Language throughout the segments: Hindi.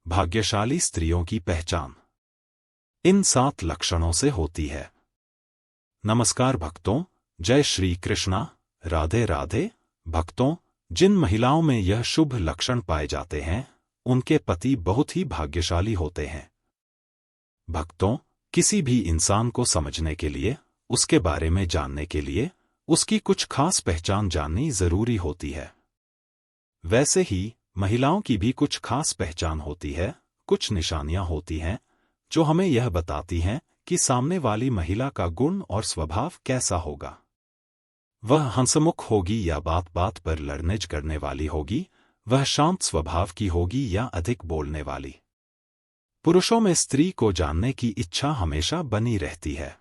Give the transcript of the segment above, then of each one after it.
भाग्यशाली स्त्रियों की पहचान इन 7 लक्षणों से होती है। नमस्कार भक्तों, जय श्री कृष्णा, राधे राधे। भक्तों, जिन महिलाओं में यह शुभ लक्षण पाए जाते हैं, उनके पति बहुत ही भाग्यशाली होते हैं। भक्तों, किसी भी इंसान को समझने के लिए, उसके बारे में जानने के लिए, उसकी कुछ खास पहचान जाननी जरूरी होती है। वैसे ही महिलाओं की भी कुछ खास पहचान होती है, कुछ निशानियां होती हैं जो हमें यह बताती हैं कि सामने वाली महिला का गुण और स्वभाव कैसा होगा। वह हंसमुख होगी या बात बात पर लड़ने झगड़ने वाली होगी, वह शांत स्वभाव की होगी या अधिक बोलने वाली। पुरुषों में स्त्री को जानने की इच्छा हमेशा बनी रहती है।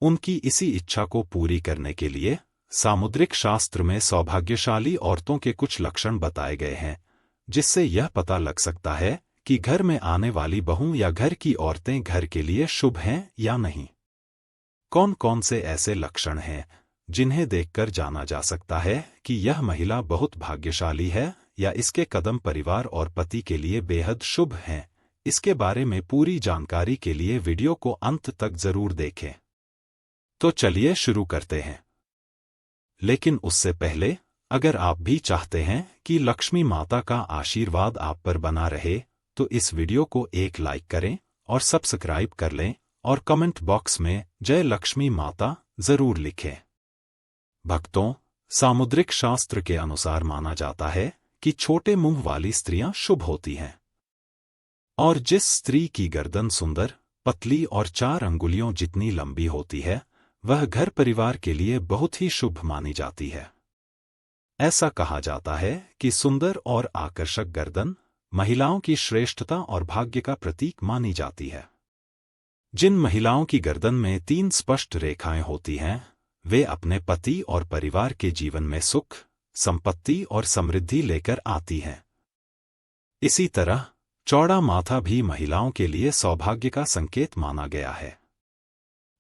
उनकी इसी इच्छा को पूरी करने के लिए सामुद्रिक शास्त्र में सौभाग्यशाली औरतों के कुछ लक्षण बताए गए हैं, जिससे यह पता लग सकता है कि घर में आने वाली बहू या घर की औरतें घर के लिए शुभ हैं या नहीं। कौन कौन से ऐसे लक्षण हैं जिन्हें देखकर जाना जा सकता है कि यह महिला बहुत भाग्यशाली है या इसके कदम परिवार और पति के लिए बेहद शुभ हैं? इसके बारे में पूरी जानकारी के लिए वीडियो को अंत तक जरूर देखें। तो चलिए शुरू करते हैं। लेकिन उससे पहले, अगर आप भी चाहते हैं कि लक्ष्मी माता का आशीर्वाद आप पर बना रहे, तो इस वीडियो को एक लाइक करें और सब्सक्राइब कर लें और कमेंट बॉक्स में जय लक्ष्मी माता जरूर लिखें। भक्तों, सामुद्रिक शास्त्र के अनुसार माना जाता है कि छोटे मुंह वाली स्त्रियां शुभ होती हैं, और जिस स्त्री की गर्दन सुंदर, पतली और 4 अंगुलियों जितनी लंबी होती है, वह घर परिवार के लिए बहुत ही शुभ मानी जाती है। ऐसा कहा जाता है कि सुंदर और आकर्षक गर्दन महिलाओं की श्रेष्ठता और भाग्य का प्रतीक मानी जाती है। जिन महिलाओं की गर्दन में 3 स्पष्ट रेखाएं होती हैं, वे अपने पति और परिवार के जीवन में सुख, संपत्ति और समृद्धि लेकर आती हैं। इसी तरह चौड़ा माथा भी महिलाओं के लिए सौभाग्य का संकेत माना गया है।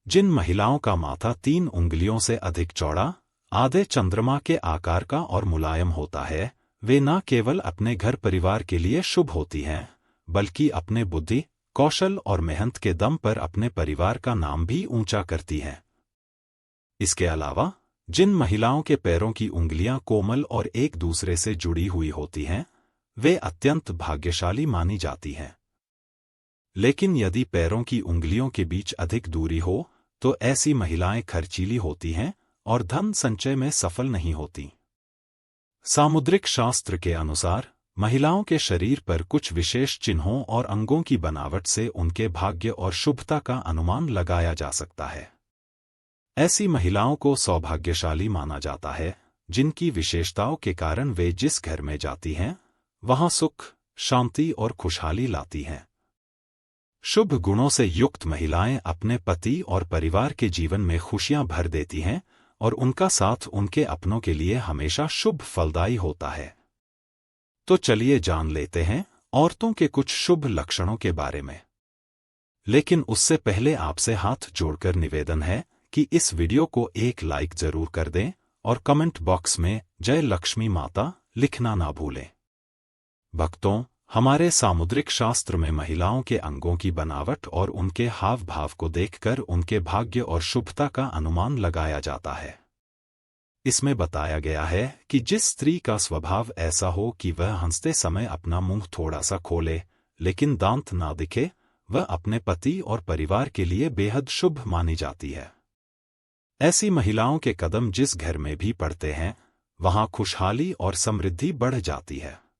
जिन महिलाओं का माथा 3 उंगलियों से अधिक चौड़ा, आधे चंद्रमा के आकार का और मुलायम होता है, वे न केवल अपने घर परिवार के लिए शुभ होती हैं, बल्कि अपने बुद्धि, कौशल और मेहनत के दम पर अपने परिवार का नाम भी ऊंचा करती हैं। इसके अलावा जिन महिलाओं के पैरों की उंगलियां कोमल और एक दूसरे से जुड़ी हुई होती हैं, वे अत्यंत भाग्यशाली मानी जाती हैं। लेकिन यदि पैरों की उंगलियों के बीच अधिक दूरी हो, तो ऐसी महिलाएं खर्चीली होती हैं और धन संचय में सफल नहीं होती। सामुद्रिक शास्त्र के अनुसार महिलाओं के शरीर पर कुछ विशेष चिन्हों और अंगों की बनावट से उनके भाग्य और शुभता का अनुमान लगाया जा सकता है। ऐसी महिलाओं को सौभाग्यशाली माना जाता है जिनकी विशेषताओं के कारण वे जिस घर में जाती हैं, वहां सुख, शांति और खुशहाली लाती हैं। शुभ गुणों से युक्त महिलाएं अपने पति और परिवार के जीवन में खुशियां भर देती हैं और उनका साथ उनके अपनों के लिए हमेशा शुभ फलदायी होता है। तो चलिए जान लेते हैं औरतों के कुछ शुभ लक्षणों के बारे में। लेकिन उससे पहले आपसे हाथ जोड़कर निवेदन है कि इस वीडियो को एक लाइक जरूर कर दें और कमेंट बॉक्स में जय लक्ष्मी माता लिखना ना भूलें। भक्तों, हमारे सामुद्रिक शास्त्र में महिलाओं के अंगों की बनावट और उनके हाव भाव को देखकर उनके भाग्य और शुभता का अनुमान लगाया जाता है। इसमें बताया गया है कि जिस स्त्री का स्वभाव ऐसा हो कि वह हंसते समय अपना मुंह थोड़ा सा खोले लेकिन दांत ना दिखे, वह अपने पति और परिवार के लिए बेहद शुभ मानी जाती है। ऐसी महिलाओं के कदम जिस घर में भी पड़ते हैं, वहां खुशहाली और समृद्धि बढ़ जाती है।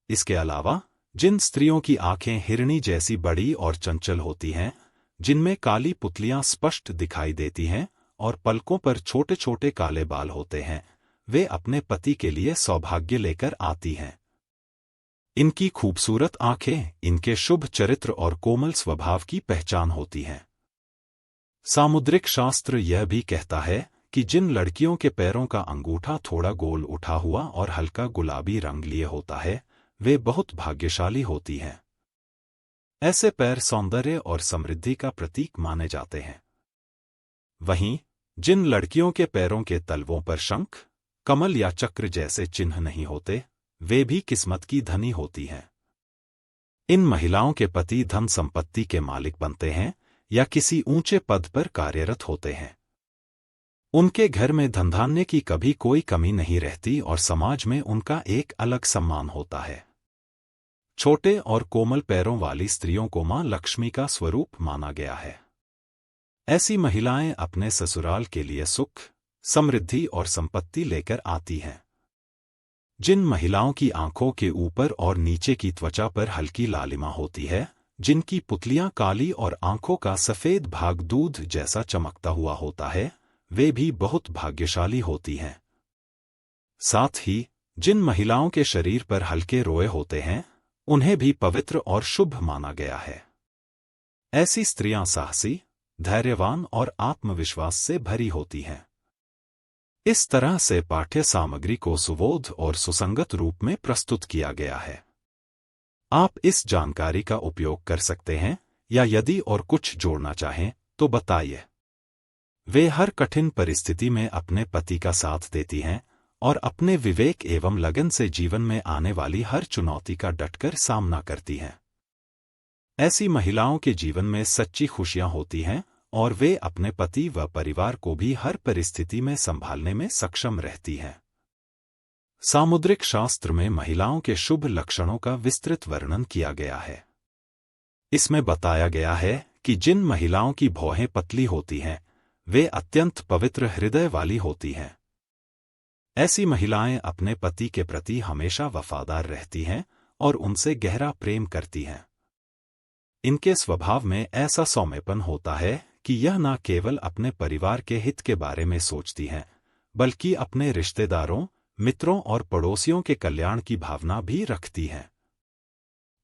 इसके अलावा जिन स्त्रियों की आंखें हिरणी जैसी बड़ी और चंचल होती हैं, जिनमें काली पुतलियां स्पष्ट दिखाई देती हैं और पलकों पर छोटे छोटे काले बाल होते हैं, वे अपने पति के लिए सौभाग्य लेकर आती हैं। इनकी खूबसूरत आंखें इनके शुभ चरित्र और कोमल स्वभाव की पहचान होती हैं। सामुद्रिक शास्त्र यह भी कहता है कि जिन लड़कियों के पैरों का अंगूठा थोड़ा गोल उठा हुआ और हल्का गुलाबी रंग लिए होता है, वे बहुत भाग्यशाली होती हैं। ऐसे पैर सौंदर्य और समृद्धि का प्रतीक माने जाते हैं। वहीं जिन लड़कियों के पैरों के तलवों पर शंख, कमल या चक्र जैसे चिन्ह नहीं होते, वे भी किस्मत की धनी होती हैं। इन महिलाओं के पति धन संपत्ति के मालिक बनते हैं या किसी ऊंचे पद पर कार्यरत होते हैं। उनके घर में धनधान्य की कभी कोई कमी नहीं रहती और समाज में उनका एक अलग सम्मान होता है। छोटे और कोमल पैरों वाली स्त्रियों को मां लक्ष्मी का स्वरूप माना गया है। ऐसी महिलाएं अपने ससुराल के लिए सुख, समृद्धि और संपत्ति लेकर आती हैं। जिन महिलाओं की आंखों के ऊपर और नीचे की त्वचा पर हल्की लालिमा होती है, जिनकी पुतलियां काली और आंखों का सफेद भाग दूध जैसा चमकता हुआ होता है, वे भी बहुत भाग्यशाली होती हैं। साथ ही जिन महिलाओं के शरीर पर हल्के रोए होते हैं, उन्हें भी पवित्र और शुभ माना गया है। ऐसी स्त्रियां साहसी, धैर्यवान और आत्मविश्वास से भरी होती हैं। इस तरह से पाठ्य सामग्री को सुबोध और सुसंगत रूप में प्रस्तुत किया गया है। आप इस जानकारी का उपयोग कर सकते हैं या यदि और कुछ जोड़ना चाहें तो बताइए। वे हर कठिन परिस्थिति में अपने पति का साथ देती हैं और अपने विवेक एवं लगन से जीवन में आने वाली हर चुनौती का डटकर सामना करती हैं। ऐसी महिलाओं के जीवन में सच्ची खुशियां होती हैं और वे अपने पति व परिवार को भी हर परिस्थिति में संभालने में सक्षम रहती हैं। सामुद्रिक शास्त्र में महिलाओं के शुभ लक्षणों का विस्तृत वर्णन किया गया है। इसमें बताया गया है कि जिन महिलाओं की भौहें पतली होती हैं, वे अत्यंत पवित्र हृदय वाली होती हैं। ऐसी महिलाएं अपने पति के प्रति हमेशा वफादार रहती हैं और उनसे गहरा प्रेम करती हैं। इनके स्वभाव में ऐसा सौम्यपन होता है कि यह न केवल अपने परिवार के हित के बारे में सोचती हैं, बल्कि अपने रिश्तेदारों, मित्रों और पड़ोसियों के कल्याण की भावना भी रखती हैं।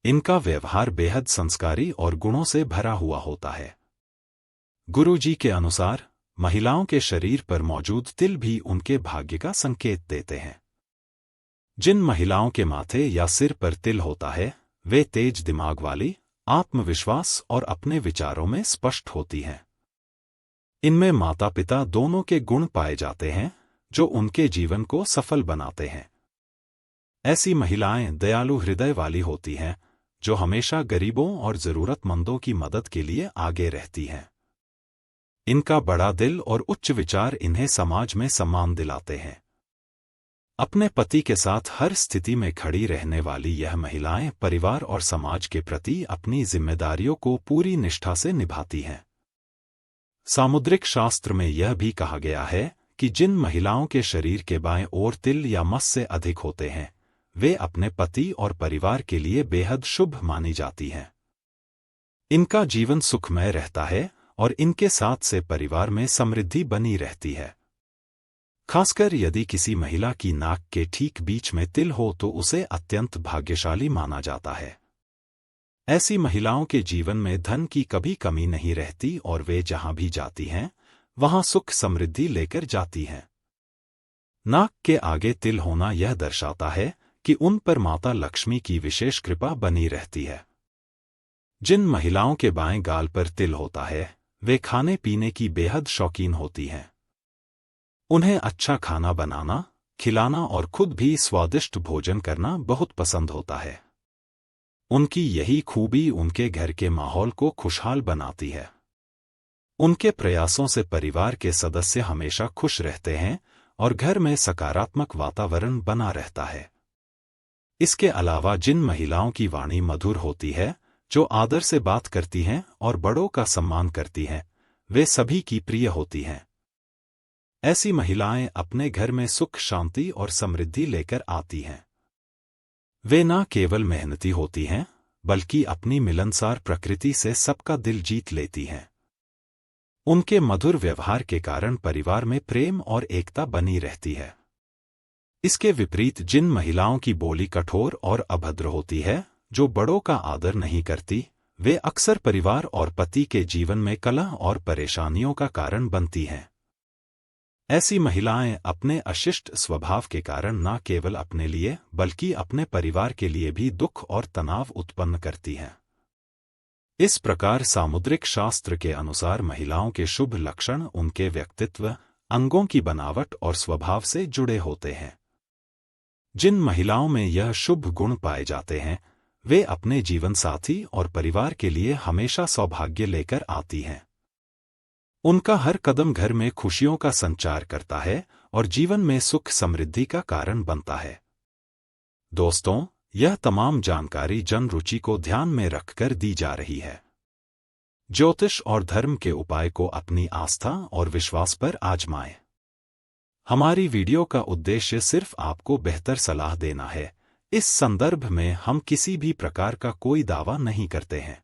इनका व्यवहार बेहद संस्कारी और गुणों से भरा हुआ होता है। गुरुजी के अनुसार महिलाओं के शरीर पर मौजूद तिल भी उनके भाग्य का संकेत देते हैं। जिन महिलाओं के माथे या सिर पर तिल होता है, वे तेज दिमाग वाली, आत्मविश्वास और अपने विचारों में स्पष्ट होती हैं। इनमें माता पिता दोनों के गुण पाए जाते हैं, जो उनके जीवन को सफल बनाते हैं। ऐसी महिलाएं दयालु हृदय वाली होती हैं, जो हमेशा गरीबों और जरूरतमंदों की मदद के लिए आगे रहती हैं। इनका बड़ा दिल और उच्च विचार इन्हें समाज में सम्मान दिलाते हैं। अपने पति के साथ हर स्थिति में खड़ी रहने वाली यह महिलाएं परिवार और समाज के प्रति अपनी जिम्मेदारियों को पूरी निष्ठा से निभाती हैं। सामुद्रिक शास्त्र में यह भी कहा गया है कि जिन महिलाओं के शरीर के बाएं ओर तिल या मस से अधिक होते हैं, वे अपने पति और परिवार के लिए बेहद शुभ मानी जाती हैं। इनका जीवन सुखमय रहता है और इनके साथ से परिवार में समृद्धि बनी रहती है। खासकर यदि किसी महिला की नाक के ठीक बीच में तिल हो तो उसे अत्यंत भाग्यशाली माना जाता है। ऐसी महिलाओं के जीवन में धन की कभी कमी नहीं रहती और वे जहां भी जाती हैं, वहां सुख समृद्धि लेकर जाती हैं। नाक के आगे तिल होना यह दर्शाता है कि उन पर माता लक्ष्मी की विशेष कृपा बनी रहती है। जिन महिलाओं के बाएं गाल पर तिल होता है, वे खाने पीने की बेहद शौकीन होती हैं। उन्हें अच्छा खाना बनाना, खिलाना और खुद भी स्वादिष्ट भोजन करना बहुत पसंद होता है। उनकी यही खूबी उनके घर के माहौल को खुशहाल बनाती है। उनके प्रयासों से परिवार के सदस्य हमेशा खुश रहते हैं और घर में सकारात्मक वातावरण बना रहता है। इसके अलावा जिन महिलाओं की वाणी मधुर होती है, जो आदर से बात करती हैं और बड़ों का सम्मान करती हैं, वे सभी की प्रिय होती हैं। ऐसी महिलाएं अपने घर में सुख, शांति और समृद्धि लेकर आती हैं। वे न केवल मेहनती होती हैं, बल्कि अपनी मिलनसार प्रकृति से सबका दिल जीत लेती हैं। उनके मधुर व्यवहार के कारण परिवार में प्रेम और एकता बनी रहती है। इसके विपरीत जिन महिलाओं की बोली कठोर और अभद्र होती है, जो बड़ों का आदर नहीं करती, वे अक्सर परिवार और पति के जीवन में कलह और परेशानियों का कारण बनती हैं। ऐसी महिलाएं अपने अशिष्ट स्वभाव के कारण न केवल अपने लिए बल्कि अपने परिवार के लिए भी दुख और तनाव उत्पन्न करती हैं। इस प्रकार सामुद्रिक शास्त्र के अनुसार महिलाओं के शुभ लक्षण उनके व्यक्तित्व, अंगों की बनावट और स्वभाव से जुड़े होते हैं। जिन महिलाओं में यह शुभ गुण पाए जाते हैं, वे अपने जीवन साथी और परिवार के लिए हमेशा सौभाग्य लेकर आती हैं। उनका हर कदम घर में खुशियों का संचार करता है और जीवन में सुख समृद्धि का कारण बनता है। दोस्तों, यह तमाम जानकारी जन रुचि को ध्यान में रखकर दी जा रही है। ज्योतिष और धर्म के उपाय को अपनी आस्था और विश्वास पर आजमाएं। हमारी वीडियो का उद्देश्य सिर्फ आपको बेहतर सलाह देना है। इस संदर्भ में हम किसी भी प्रकार का कोई दावा नहीं करते हैं।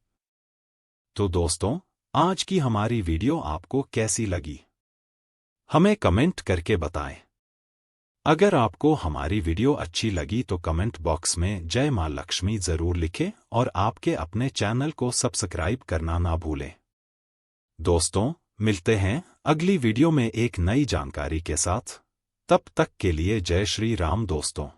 तो दोस्तों, आज की हमारी वीडियो आपको कैसी लगी, हमें कमेंट करके बताएं। अगर आपको हमारी वीडियो अच्छी लगी तो कमेंट बॉक्स में जय मां लक्ष्मी जरूर लिखें और आपके अपने चैनल को सब्सक्राइब करना ना भूलें। दोस्तों, मिलते हैं अगली वीडियो में एक नई जानकारी के साथ। तब तक के लिए जय श्री राम दोस्तों।